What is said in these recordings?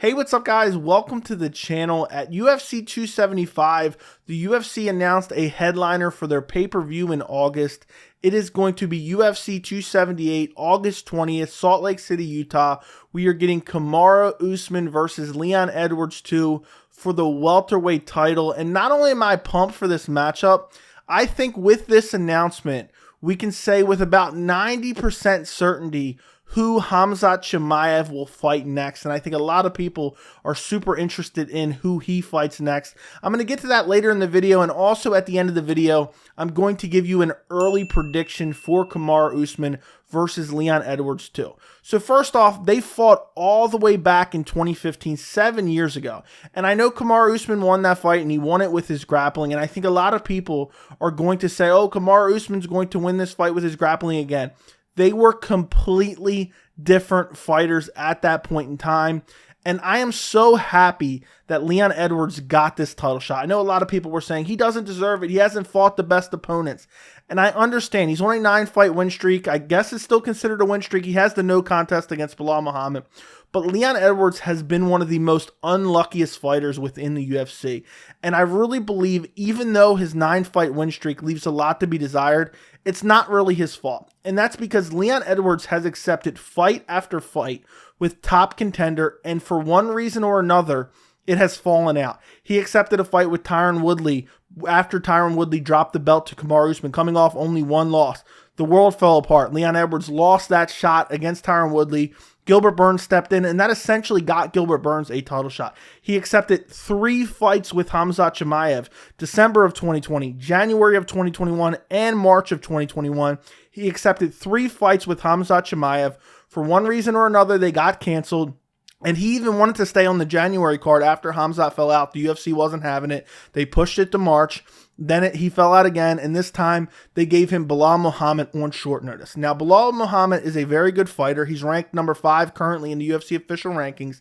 Hey, what's up guys? Welcome to the channel. At UFC 275, the UFC announced a headliner for their pay-per-view in August. It is going to be UFC 278, August 20th, Salt Lake City, Utah. We are getting Kamaru Usman versus Leon Edwards 2 for the welterweight title. And not only am I pumped for this matchup, I think with this announcement, we can say with about 90% certainty who Khamzat Chimaev will fight next. And I think a lot of people are super interested in who he fights next. I'm going to get to that later in the video. And also at the end of the video, I'm going to give you an early prediction for Kamaru Usman versus Leon Edwards 2. So first off, they fought all the way back in 2015, 7 years ago. And I know Kamaru Usman won that fight and he won it with his grappling. And I think a lot of people are going to say, oh, Kamaru Usman's going to win this fight with his grappling again. They were completely different fighters at that point in time. And I am so happy that Leon Edwards got this title shot. I know a lot of people were saying he doesn't deserve it. He hasn't fought the best opponents. And I understand. He's on a 9-fight win streak. I guess it's still considered a win streak. He has the no contest against Belal Muhammad. But Leon Edwards has been one of the most unluckiest fighters within the UFC. And I really believe even though his 9-fight win streak leaves a lot to be desired, it's not really his fault. And that's because Leon Edwards has accepted fight after fight with top contender, and for one reason or another, it has fallen out. He accepted a fight with Tyron Woodley after Tyron Woodley dropped the belt to Kamaru Usman, coming off only one loss. The world fell apart. Leon Edwards lost that shot against Tyron Woodley. Gilbert Burns stepped in, and that essentially got Gilbert Burns a title shot. He accepted 3 fights with Khamzat Chimaev, December of 2020, January of 2021, and March of 2021. He accepted 3 fights with Khamzat Chimaev. For one reason or another, they got canceled. And he even wanted to stay on the January card after Khamzat fell out. The UFC wasn't having it. They pushed it to March. Then he fell out again, and this time they gave him Belal Muhammad on short notice. Now, Belal Muhammad is a very good fighter. He's ranked number 5 currently in the UFC official rankings.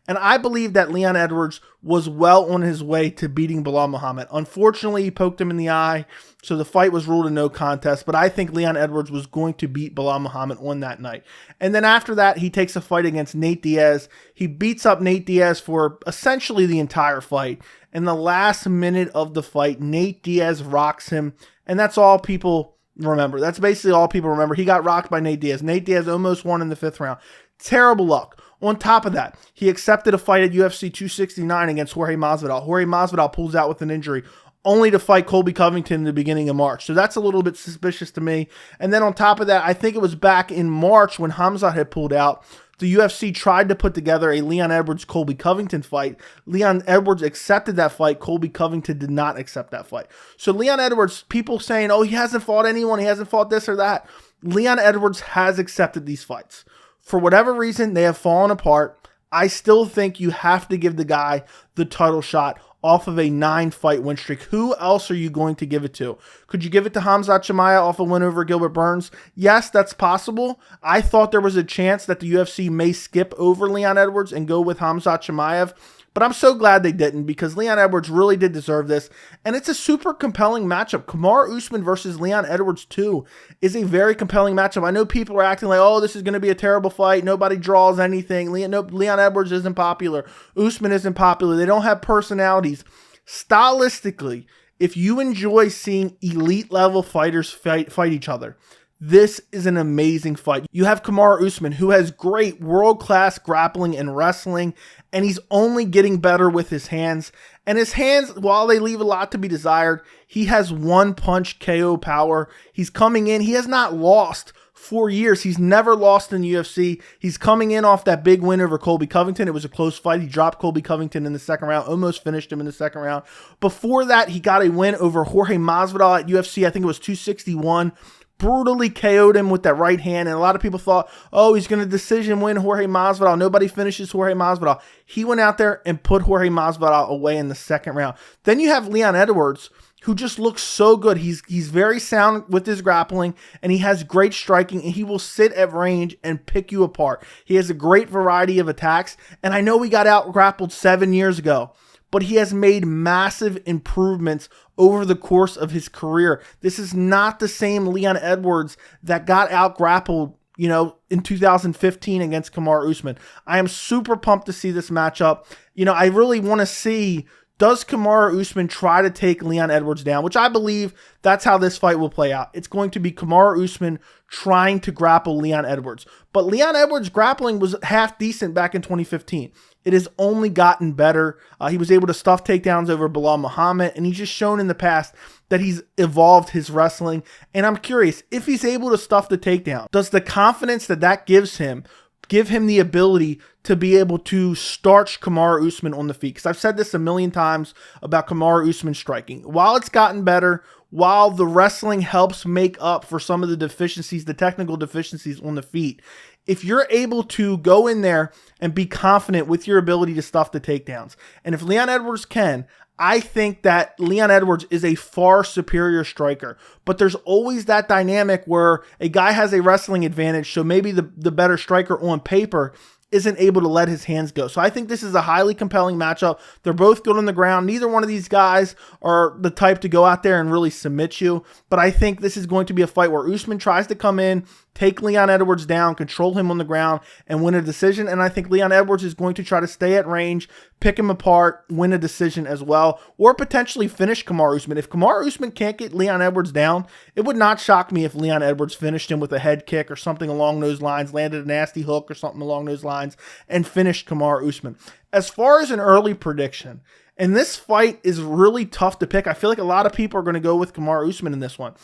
And I believe that Leon Edwards was well on his way to beating Belal Muhammad. Unfortunately, he poked him in the eye, so the fight was ruled a no contest. But I think Leon Edwards was going to beat Belal Muhammad on that night. And then after that, he takes a fight against Nate Diaz. He beats up Nate Diaz for essentially the entire fight. In the last minute of the fight, Nate Diaz rocks him. And that's all people remember. That's basically all people remember. He got rocked by Nate Diaz. Nate Diaz almost won in the 5th round. Terrible luck. On top of that, he accepted a fight at UFC 269 against Jorge Masvidal. Jorge Masvidal pulls out with an injury, only to fight Colby Covington in the beginning of March. So that's a little bit suspicious to me. And then on top of that, I think it was back in March when Khamzat had pulled out, the UFC tried to put together a Leon Edwards-Colby Covington fight. Leon Edwards accepted that fight. Colby Covington did not accept that fight. So Leon Edwards, people saying, oh, he hasn't fought anyone, he hasn't fought this or that. Leon Edwards has accepted these fights. For whatever reason, they have fallen apart. I still think you have to give the guy the title shot off of a 9-fight win streak. Who else are you going to give it to? Could you give it to Khamzat Chimaev off a win over Gilbert Burns? Yes, that's possible. I thought there was a chance that the UFC may skip over Leon Edwards and go with Khamzat Chimaev. But I'm so glad they didn't, because Leon Edwards really did deserve this. And it's a super compelling matchup. Kamaru Usman versus Leon Edwards 2 is a very compelling matchup. I know people are acting like, oh, this is going to be a terrible fight. Nobody draws anything. Leon Edwards isn't popular. Usman isn't popular. They don't have personalities. Stylistically, if you enjoy seeing elite level fighters fight each other, this is an amazing fight. You have Kamaru Usman, who has great world-class grappling and wrestling, and he's only getting better with his hands. And his hands, while they leave a lot to be desired, he has one-punch KO power. He's coming in. He has not lost 4 years. He's never lost in the UFC. He's coming in off that big win over Colby Covington. It was a close fight. He dropped Colby Covington in the 2nd round, almost finished him in the 2nd round. Before that, he got a win over Jorge Masvidal at UFC. I think it was 261. Brutally KO'd him with that right hand, and a lot of people thought, oh, he's going to decision win Jorge Masvidal. Nobody finishes Jorge Masvidal. He went out there and put Jorge Masvidal away in the 2nd round. Then you have Leon Edwards, who just looks so good. He's very sound with his grappling, and he has great striking, and he will sit at range and pick you apart. He has a great variety of attacks, and I know he got out grappled 7 years ago, but he has made massive improvements over the course of his career. This is not the same Leon Edwards that got out grappled in 2015 against Kamaru Usman. I am super pumped to see this matchup. I really want to see, does Kamaru Usman try to take Leon Edwards down, which I believe that's how this fight will play out. It's going to be Kamaru Usman trying to grapple Leon Edwards. But Leon Edwards' grappling was half decent back in 2015. It has only gotten better. He was able to stuff takedowns over Bilal Muhammad, and he's just shown in the past that he's evolved his wrestling. And I'm curious, if he's able to stuff the takedown, does the confidence that gives him give him the ability to be able to starch Kamaru Usman on the feet? Because I've said this a million times about Kamaru Usman striking. While it's gotten better, while the wrestling helps make up for some of the deficiencies, the technical deficiencies on the feet, if you're able to go in there and be confident with your ability to stuff the takedowns, and if Leon Edwards can, I think that Leon Edwards is a far superior striker. But there's always that dynamic where a guy has a wrestling advantage, so maybe the better striker on paper isn't able to let his hands go. So I think this is a highly compelling matchup. They're both good on the ground. Neither one of these guys are the type to go out there and really submit you. But I think this is going to be a fight where Usman tries to come in, take Leon Edwards down, control him on the ground, and win a decision. And I think Leon Edwards is going to try to stay at range, pick him apart, win a decision as well, or potentially finish Kamaru Usman. If Kamaru Usman can't get Leon Edwards down, it would not shock me if Leon Edwards finished him with a head kick or something along those lines, landed a nasty hook or something along those lines, and finished Kamaru Usman. As far as an early prediction, and this fight is really tough to pick. I feel like a lot of people are going to go with Kamaru Usman in this one.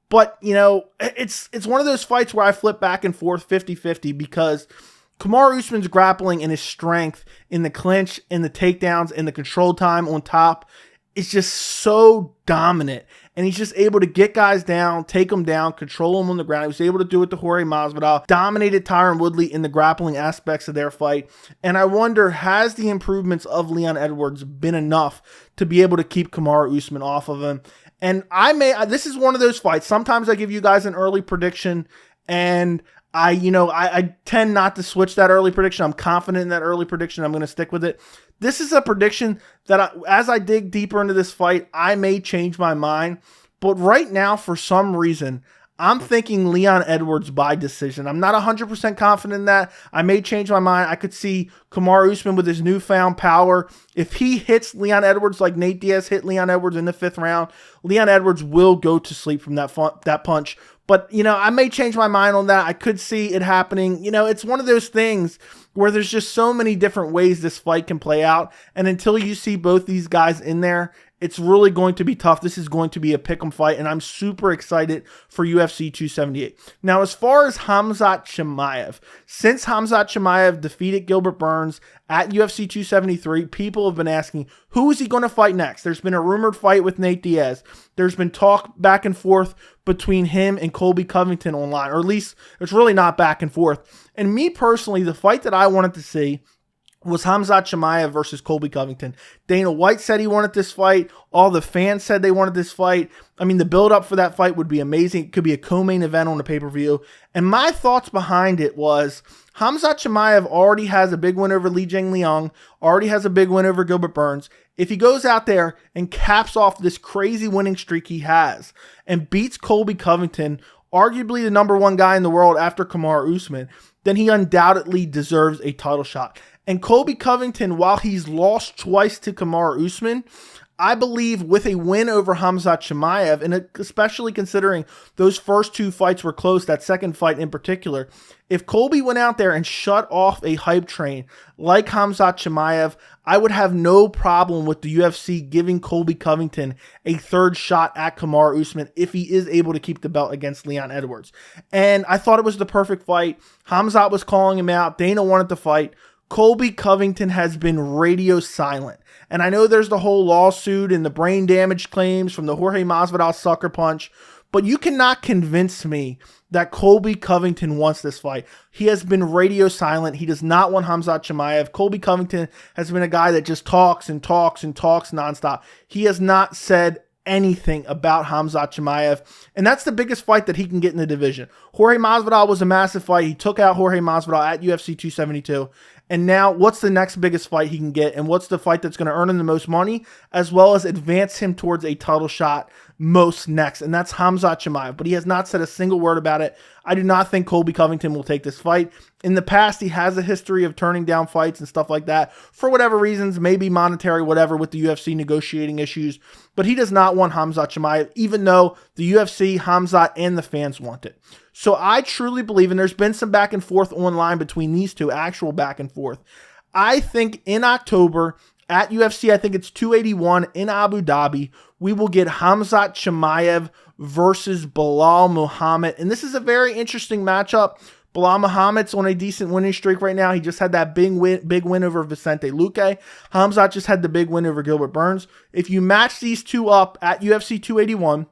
But, it's one of those fights where I flip back and forth 50-50 because Kamaru Usman's grappling and his strength in the clinch, in the takedowns, and the control time on top is just so dominant. And he's just able to get guys down, take them down, control them on the ground. He was able to do it to Jorge Masvidal, dominated Tyron Woodley in the grappling aspects of their fight. And I wonder, has the improvements of Leon Edwards been enough to be able to keep Kamaru Usman off of him? And this is one of those fights. Sometimes I give you guys an early prediction, and I tend not to switch that early prediction. I'm confident in that early prediction. I'm going to stick with it. This is a prediction that as I dig deeper into this fight, I may change my mind. But right now, for some reason, I'm thinking Leon Edwards by decision. I'm not 100% confident in that. I may change my mind. I could see Kamaru Usman with his newfound power. If he hits Leon Edwards like Nate Diaz hit Leon Edwards in the 5th round, Leon Edwards will go to sleep from that punch. But, I may change my mind on that. I could see it happening. It's one of those things where there's just so many different ways this fight can play out. And until you see both these guys in there, it's really going to be tough. This is going to be a pick'em fight, and I'm super excited for UFC 278. Now, as far as Khamzat Chimaev, since Khamzat Chimaev defeated Gilbert Burns at UFC 273, people have been asking, who is he going to fight next? There's been a rumored fight with Nate Diaz. There's been talk back and forth between him and Colby Covington online, or at least it's really not back and forth. And me personally, the fight that I wanted to see was Khamzat Chimaev versus Colby Covington. Dana White said he wanted this fight. All the fans said they wanted this fight. I mean, the build-up for that fight would be amazing. It could be a co-main event on the pay-per-view. And my thoughts behind it was Khamzat Chimaev already has a big win over Li Jingliang, already has a big win over Gilbert Burns. If he goes out there and caps off this crazy winning streak he has and beats Colby Covington, arguably the #1 guy in the world after Kamaru Usman, then he undoubtedly deserves a title shot. And Colby Covington, while he's lost twice to Kamaru Usman, I believe with a win over Khamzat Chimaev, and especially considering those first 2 fights were close, that second fight in particular, if Colby went out there and shut off a hype train like Khamzat Chimaev, I would have no problem with the UFC giving Colby Covington a 3rd shot at Kamaru Usman if he is able to keep the belt against Leon Edwards. And I thought it was the perfect fight. Khamzat was calling him out. Dana wanted the fight. Colby Covington has been radio silent. And I know there's the whole lawsuit and the brain damage claims from the Jorge Masvidal sucker punch, but you cannot convince me that Colby Covington wants this fight. He has been radio silent. He does not want Khamzat Chimaev. Colby Covington has been a guy that just talks and talks and talks nonstop. He has not said anything about Khamzat Chimaev, and that's the biggest fight that he can get in the division. Jorge Masvidal was a massive fight. He took out Jorge Masvidal at UFC 272, and now what's the next biggest fight he can get, and what's the fight that's going to earn him the most money, as well as advance him towards a title shot most next, and that's Khamzat Chimaev. But he has not said a single word about it. I do not think Colby Covington will take this fight. In the past, he has a history of turning down fights and stuff like that for whatever reasons, maybe monetary, whatever, with the UFC negotiating issues. But he does not want Khamzat Chimaev, even though the UFC, Khamzat, and the fans want it. So I truly believe, and there's been some back and forth online between these two, actual back and forth. I think in October at UFC, I think it's 281 in Abu Dhabi, we will get Khamzat Chimaev versus Belal Muhammad. And this is a very interesting matchup. Belal Muhammad's on a decent winning streak right now. He just had that big win over Vicente Luque. Khamzat just had the big win over Gilbert Burns. If you match these two up at UFC 281,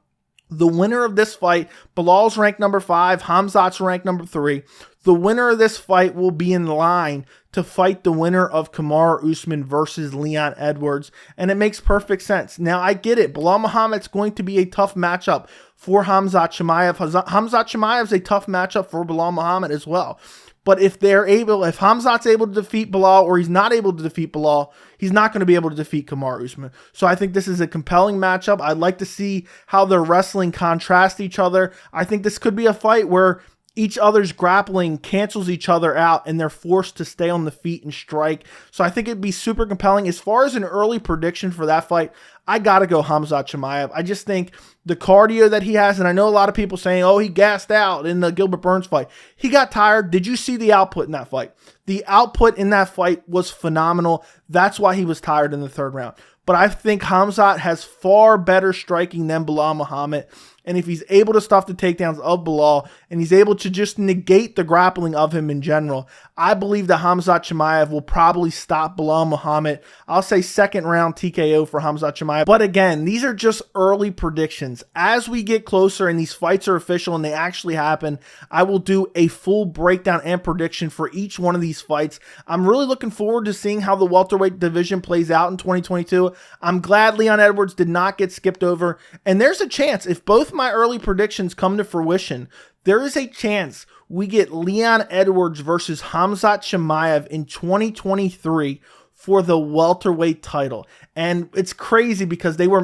the winner of this fight, Belal's ranked number 5, Khamzat's ranked number 3. The winner of this fight will be in line to fight the winner of Kamaru Usman versus Leon Edwards, and it makes perfect sense. Now, I get it. Belal Muhammad's going to be a tough matchup for Khamzat Chimaev. Khamzat Chimaev's a tough matchup for Belal Muhammad as well. But if Khamzat's able to defeat Belal, or he's not able to defeat Belal, he's not going to be able to defeat Kamaru Usman. So I think this is a compelling matchup. I'd like to see how their wrestling contrast each other. I think this could be a fight where each other's grappling cancels each other out and they're forced to stay on the feet and strike. So I think it'd be super compelling. As far as an early prediction for that fight, I got to go Khamzat Chimaev. I just think the cardio that he has, and I know a lot of people saying, oh, he gassed out in the Gilbert Burns fight. He got tired. Did you see the output in that fight? The output in that fight was phenomenal. That's why he was tired in the third round. But I think Khamzat has far better striking than Belal Muhammad. And if he's able to stuff the takedowns of Belal, and he's able to just negate the grappling of him in general, I believe that Khamzat Chimaev will probably stop Belal Muhammad. I'll say second round TKO for Khamzat Chimaev. But again, these are just early predictions. As we get closer and these fights are official and they actually happen, I will do a full breakdown and prediction for each one of these fights. I'm really looking forward to seeing how the welterweight division plays out in 2022. I'm glad Leon Edwards did not get skipped over. And there's a chance, if both my early predictions come to fruition, there is a chance we get Leon Edwards versus Khamzat Chimaev in 2023 for the welterweight title. And it's crazy because they were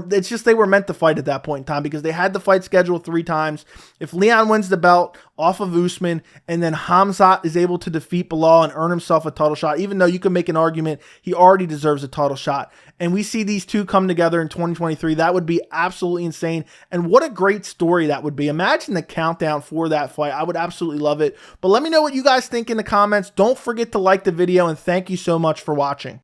meant to fight at that point in time because they had the fight scheduled 3 times. If Leon wins the belt off of Usman and then Khamzat is able to defeat Belal and earn himself a title shot, even though you can make an argument he already deserves a title shot, and we see these two come together in 2023, that would be absolutely insane. And what a great story that would be. Imagine the countdown for that fight. I would absolutely love it. But let me know what you guys think in the comments. Don't forget to like the video, and thank you so much for watching.